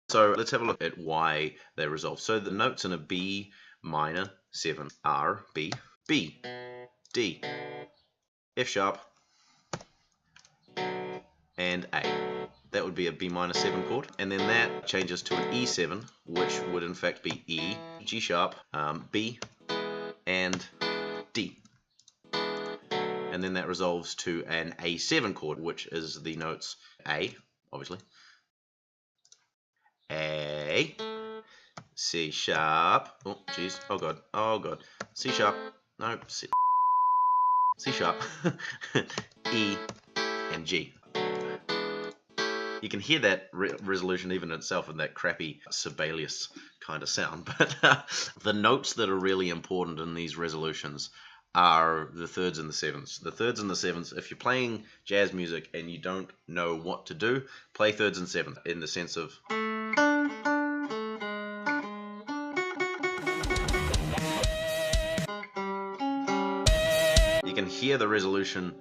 So let's have a look at why they resolve. So the notes in a B minor 7 are B, B, D, F sharp, and A. That would be a B minor 7 chord, and then that changes to an E7, which would in fact be E, G sharp, B, and D. And then that resolves to an A7 chord, which is the notes A, obviously, A, C sharp, oh jeez, oh god, C sharp, no, C sharp, E, and G. You can hear that resolution even in itself in that crappy Sibelius kind of sound, but the notes that are really important in these resolutions are the thirds and the sevenths. The thirds and the sevenths, if you're playing jazz music and you don't know what to do, play thirds and sevenths in the sense of you can hear the resolution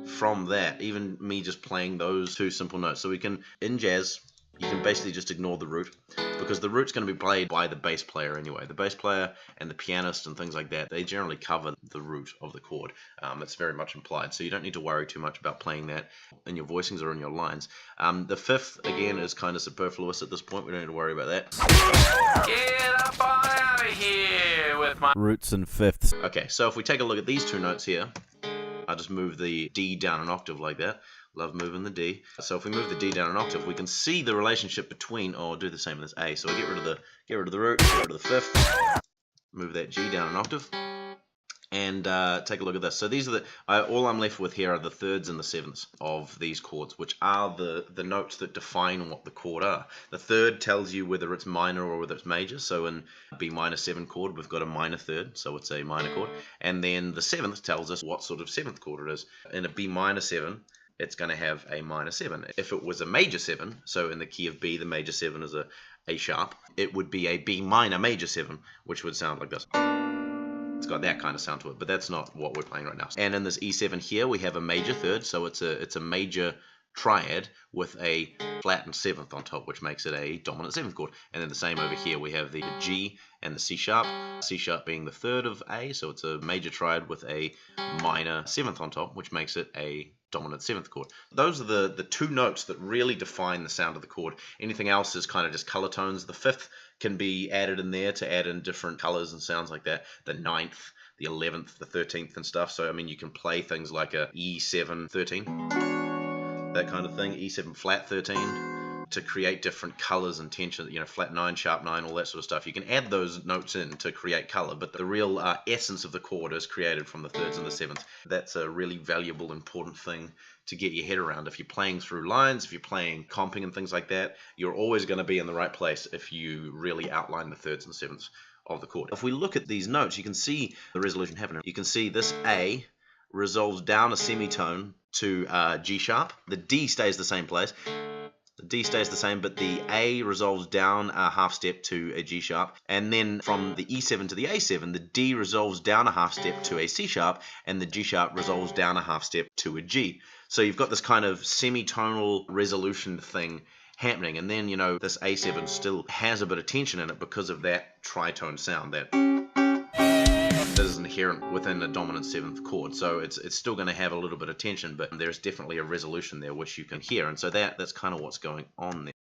from that, even me just playing those two simple notes. So we can, in jazz, you can basically just ignore the root, because the root's going to be played by the bass player anyway. The bass player and the pianist and things like that, they generally cover the root of the chord. It's very much implied, so you don't need to worry too much about playing that in your voicings or in your lines. The fifth, again, is kind of superfluous at this point. We don't need to worry about that. Get up on out of here with my roots and fifths. Okay, so if we take a look at these two notes here, I'll just move the D down an octave like that. Love moving the D. So if we move the D down an octave, we can see the relationship between, or I'll do the same with this A. So I get rid of the root, get rid of the fifth, move that G down an octave, and take a look at this. So these are all I'm left with here are the thirds and the sevenths of these chords, which are the notes that define what the chord are. The third tells you whether it's minor or whether it's major. So in B minor 7 chord, we've got a minor third, so it's a minor chord. And then the seventh tells us what sort of seventh chord it is. In a B minor 7, it's going to have a minor 7. If it was a major 7, so in the key of B, the major 7 is a sharp, it would be a B minor major 7, which would sound like this. It's got that kind of sound to it, but that's not what we're playing right now. And in this E7 here, we have a major third, so it's a major triad with a flattened seventh on top, which makes it a dominant seventh chord. And then the same over here, we have the G and the C sharp being the third of A, so it's a major triad with a minor seventh on top, which makes it a dominant seventh chord. Those are the two notes that really define the sound of the chord. Anything else is kind of just color tones. The fifth can be added in there to add in different colors and sounds like that. The ninth, the 11th, the 13th and stuff. So I mean, you can play things like a E7 13, that kind of thing, E7 flat 13, to create different colors and tension, you know, flat 9, sharp 9, all that sort of stuff. You can add those notes in to create color, but the real essence of the chord is created from the thirds and the sevenths. That's a really valuable, important thing to get your head around. If you're playing through lines, if you're playing comping and things like that, you're always going to be in the right place if you really outline the thirds and sevenths of the chord. If we look at these notes, you can see the resolution happening. You can see this A resolves down a semitone to G sharp. The D stays the same place. The D stays the same, but the A resolves down a half step to a G sharp. And then from the E7 to the A7, the D resolves down a half step to a C sharp, and the G sharp resolves down a half step to a G. So you've got this kind of semitonal resolution thing happening. And then, you know, this A7 still has a bit of tension in it because of that tritone sound that is inherent within a dominant seventh chord. So it's still going to have a little bit of tension, but there's definitely a resolution there which you can hear, and so that's kind of what's going on there.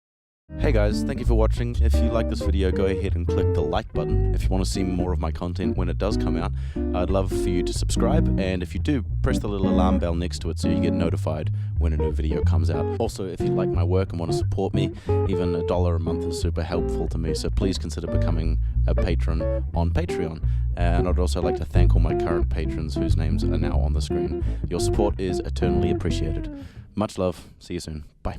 Hey guys, thank you for watching. If you like this video, go ahead and click the like button. If you want to see more of my content when it does come out, I'd love for you to subscribe, and if you do, press the little alarm bell next to it so you get notified when a new video comes out. Also, if you like my work and want to support me, even $1 a month is super helpful to me, so please consider becoming a patron on Patreon. And I'd also like to thank all my current patrons whose names are now on the screen. Your support is eternally appreciated. Much love. See you soon. Bye.